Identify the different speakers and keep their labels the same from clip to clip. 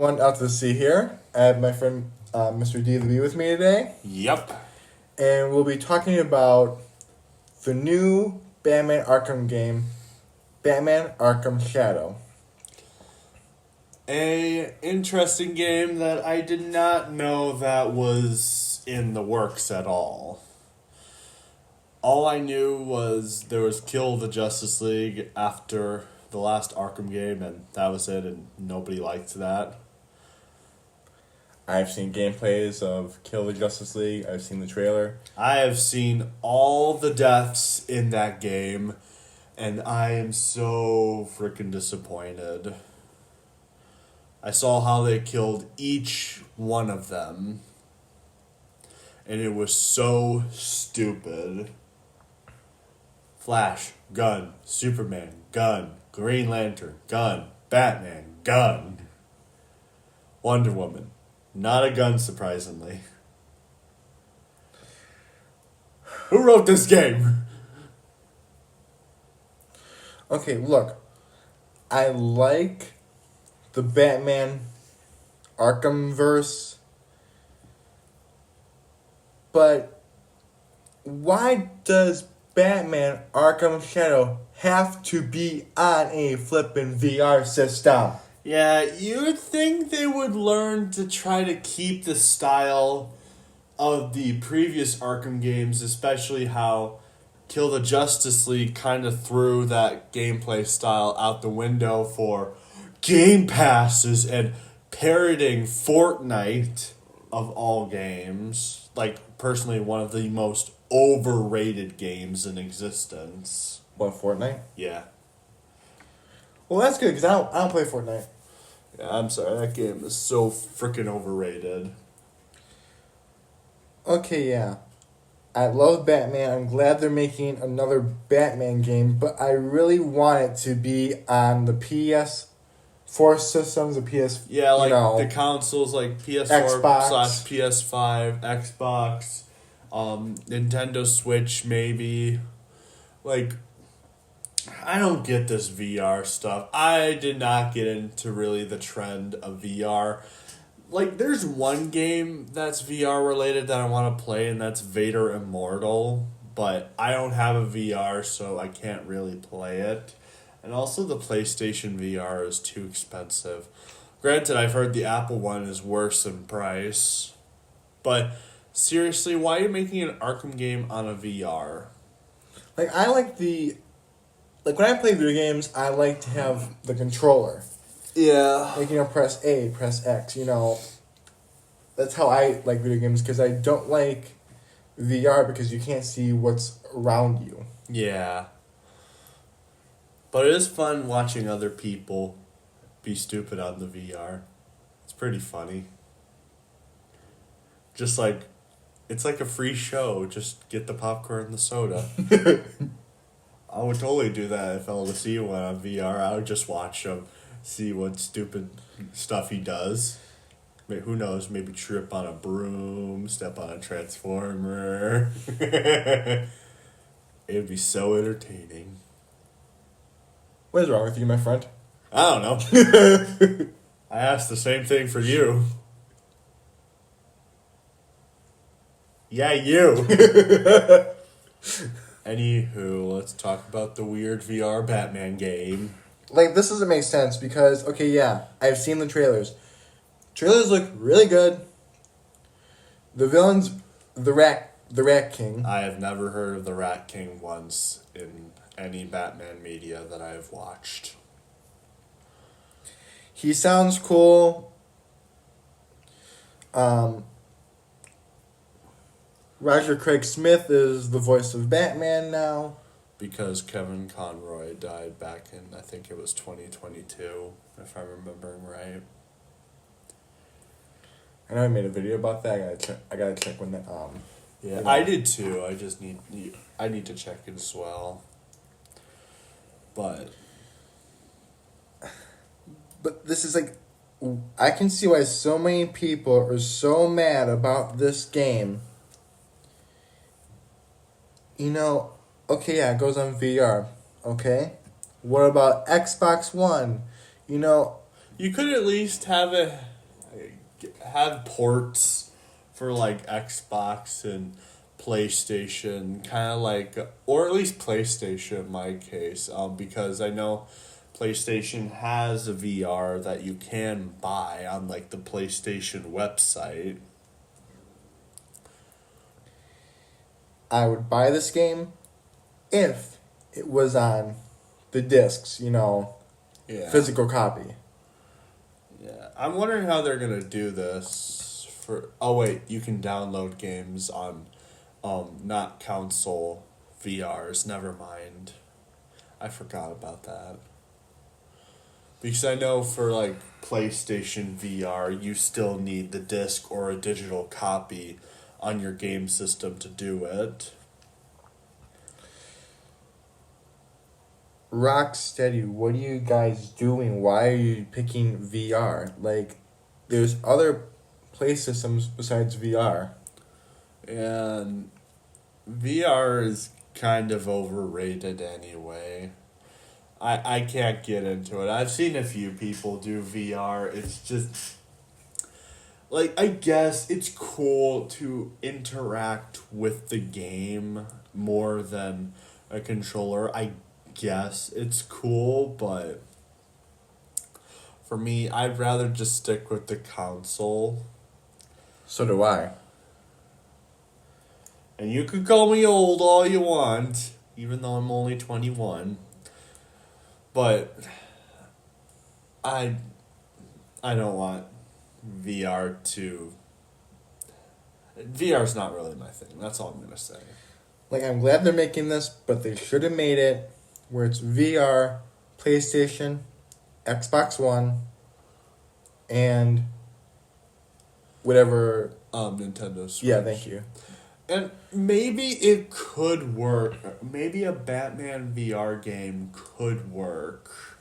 Speaker 1: One out to sea here. I have my friend Mr. D with me today,
Speaker 2: Yep.
Speaker 1: and we'll be talking about the new Batman Arkham game, Batman Arkham Shadow.
Speaker 2: A interesting game that I did not know that was in the works at all. All I knew was there was Kill the Justice League after the last Arkham game, and that was it, and nobody liked that.
Speaker 1: I've seen gameplays of Kill the Justice League. I've seen the trailer.
Speaker 2: I have seen all the deaths in that game, and I am so freaking disappointed. I saw how they killed each one of them, and it was so stupid. Flash, gun. Superman, gun. Green Lantern, gun. Batman, gun. Wonder Woman, not a gun, surprisingly. Who wrote this game?
Speaker 1: Okay, look. I like the Batman Arkham verse, but why does Batman Arkham Shadow have to be on a flippin' VR system?
Speaker 2: Yeah, you would think they would learn to try to keep the style of the previous Arkham games, especially how Kill the Justice League kind of threw that gameplay style out the window for Game Passes and parroting Fortnite of all games. Like, personally, one of the most overrated games in existence.
Speaker 1: What, Fortnite?
Speaker 2: Yeah.
Speaker 1: Well, that's good because I don't play Fortnite.
Speaker 2: Yeah, I'm sorry, that game is so freaking overrated.
Speaker 1: Okay, yeah. I love Batman. I'm glad they're making another Batman game, but I really want it to be on the PS4 systems, the PS.
Speaker 2: Yeah, like
Speaker 1: you know,
Speaker 2: the consoles, like PS4
Speaker 1: Xbox.
Speaker 2: slash PS5, Xbox, Nintendo Switch, maybe. Like, I don't get this VR stuff. I did not get into really the trend of VR. Like, there's one game that's VR related that I want to play, and that's Vader Immortal. But I don't have a VR, so I can't really play it. And also, the PlayStation VR is too expensive. Granted, I've heard the Apple one is worse in price. But seriously, why are you making an Arkham game on a VR?
Speaker 1: like I like the, like when I play video games, I like to have the controller.
Speaker 2: Yeah.
Speaker 1: Like press A, press X. That's how I like video games because I don't like VR because you can't see what's around you.
Speaker 2: Yeah. But it is fun watching other people be stupid on the VR. It's pretty funny. Just like, it's like a free show. Just get the popcorn and the soda. I would totally do that if I were to see one on VR. I would just watch him, see what stupid stuff he does. Who knows, maybe trip on a broom, step on a transformer. It would be so entertaining.
Speaker 1: What is wrong with you, my friend?
Speaker 2: I don't know. I asked the same thing for you. Yeah, you. Anywho, let's talk about the weird VR Batman game.
Speaker 1: Like, this doesn't make sense because, okay, yeah, I've seen the trailers. Trailers look really good. The villain's the Rat King.
Speaker 2: I have never heard of the Rat King once in any Batman media that I have watched.
Speaker 1: He sounds cool. Roger Craig Smith is the voice of Batman now.
Speaker 2: Because Kevin Conroy died back in, I think it was 2022, if I'm remembering right.
Speaker 1: I know I made a video about that. I gotta check when that.
Speaker 2: Yeah, I did too. I just need to check it as well. But
Speaker 1: this is like, I can see why so many people are so mad about this game. Okay, yeah, it goes on VR. Okay, what about Xbox One?
Speaker 2: You could at least have ports for like Xbox and PlayStation, kind of like, or at least PlayStation in my case, because I know PlayStation has a VR that you can buy on like the PlayStation website.
Speaker 1: I would buy this game if it was on the discs,
Speaker 2: Yeah.
Speaker 1: physical copy.
Speaker 2: Yeah. I'm wondering how they're gonna do this for. Oh wait, you can download games on, not console VRs. Never mind. I forgot about that. Because I know for like PlayStation VR, you still need the disc or a digital copy on your game system to do it.
Speaker 1: Rocksteady, what are you guys doing? Why are you picking VR? Like, there's other play systems besides VR.
Speaker 2: And VR is kind of overrated anyway. I can't get into it. I've seen a few people do VR. It's just like, I guess it's cool to interact with the game more than a controller. I guess it's cool, but for me, I'd rather just stick with the console.
Speaker 1: So do I.
Speaker 2: And you can call me old all you want, even though I'm only 21. But I don't want VR to... VR's not really my thing. That's all I'm going to say.
Speaker 1: Like, I'm glad they're making this, but they should have made it where it's VR, PlayStation, Xbox One, and whatever.
Speaker 2: Nintendo Switch.
Speaker 1: Yeah, thank you.
Speaker 2: And maybe it could work. Maybe a Batman VR game could work.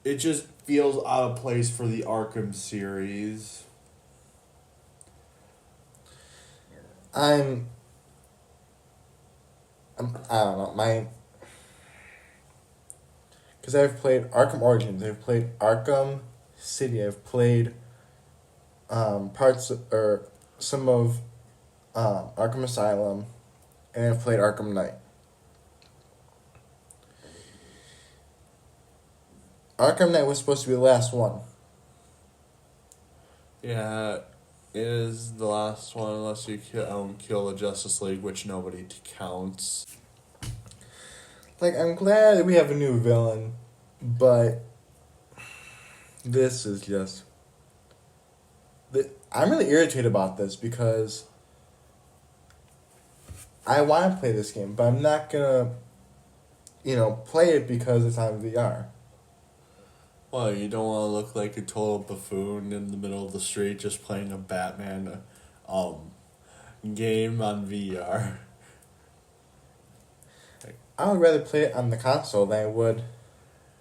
Speaker 2: It just feels out of place for the Arkham series.
Speaker 1: I don't know, because I've played Arkham Origins, I've played Arkham City, I've played some of Arkham Asylum, and I've played Arkham Knight. Arkham Knight was supposed to be the last one.
Speaker 2: Yeah, it is the last one unless you kill the Justice League, which nobody counts.
Speaker 1: Like, I'm glad we have a new villain, but this is just... I'm really irritated about this because I want to play this game, but I'm not going to, play it because it's on VR.
Speaker 2: Well, you don't want to look like a total buffoon in the middle of the street just playing a Batman game on VR.
Speaker 1: I would rather play it on the console than I would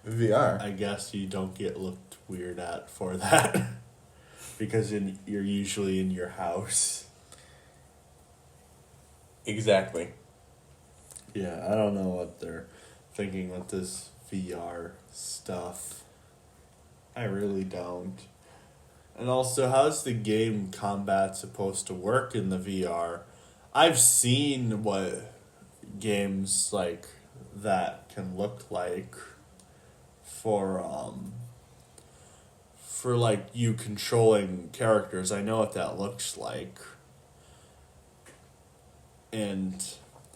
Speaker 1: VR.
Speaker 2: I guess you don't get looked weird at for that. Because you're usually in your house.
Speaker 1: Exactly.
Speaker 2: Yeah, I don't know what they're thinking with this VR stuff. I really don't. And also, how's the game combat supposed to work in the VR? I've seen what games like that can look like for like you controlling characters. I know what that looks like. And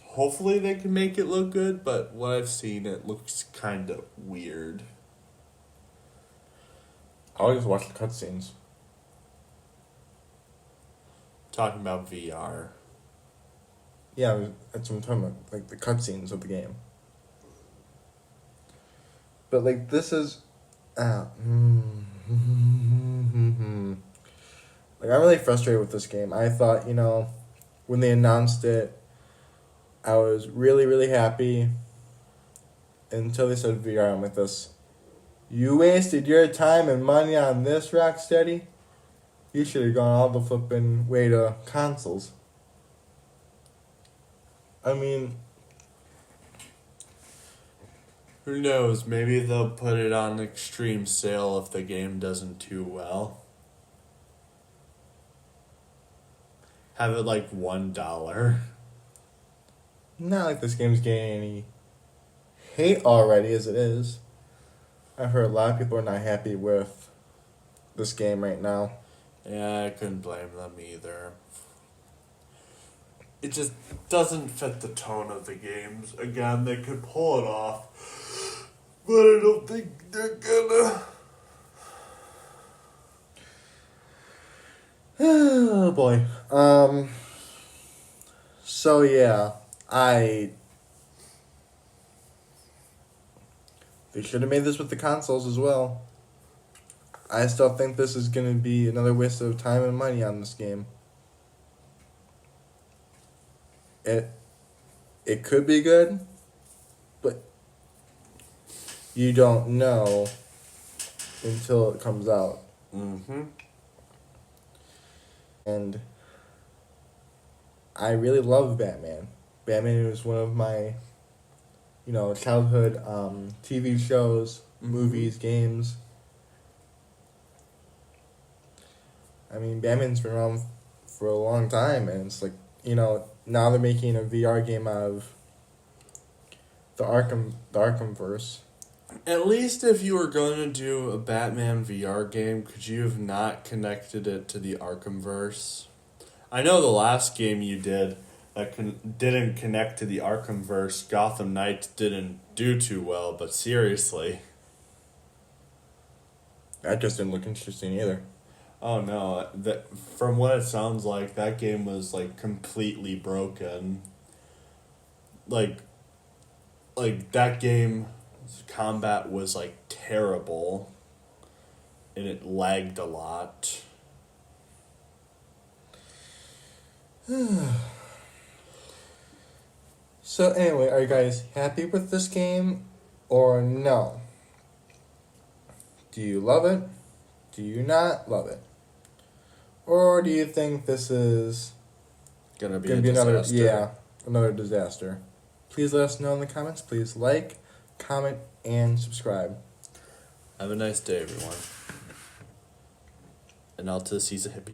Speaker 2: hopefully they can make it look good, but what I've seen, it looks kind of weird.
Speaker 1: I'll just watch the cutscenes.
Speaker 2: Talking about VR.
Speaker 1: Yeah, that's what I'm talking about. Like, the cutscenes of the game. But, like, this is... Like, I'm really frustrated with this game. I thought, when they announced it, I was really, really happy. Until they said VR, I'm like this. You wasted your time and money on this, Rocksteady? You should have gone all the flipping way to consoles. I mean,
Speaker 2: Who knows? Maybe they'll put it on extreme sale if the game doesn't do well. Have it like $1.
Speaker 1: Not like this game's getting any hate already as it is. I've heard a lot of people are not happy with this game right now.
Speaker 2: Yeah, I couldn't blame them either. It just doesn't fit the tone of the games. Again, they could pull it off, but I don't think they're gonna.
Speaker 1: Oh boy. So yeah, they should have made this with the consoles as well. I still think this is gonna be another waste of time and money on this game. It could be good, but you don't know until it comes out.
Speaker 2: Mm-hmm.
Speaker 1: And I really love Batman. Batman was one of my, childhood TV shows, movies, games. I mean, Batman's been around for a long time, and it's like, now they're making a VR game out of the Arkham verse.
Speaker 2: At least if you were going to do a Batman VR game, could you have not connected it to the Arkhamverse? I know the last game you did that didn't connect to the Arkhamverse, Gotham Knights, didn't do too well, but seriously.
Speaker 1: That just didn't look interesting either.
Speaker 2: Oh no, from what it sounds like, that game was like completely broken. Like that game's combat was like terrible, and it lagged a lot.
Speaker 1: So anyway, are you guys happy with this game or no? Do you love it? Do you not love it? Or do you think this is
Speaker 2: Gonna be a disaster.
Speaker 1: another disaster? Please let us know in the comments. Please like, comment, and subscribe.
Speaker 2: Have a nice day, everyone. And out to the Seas of Hippie.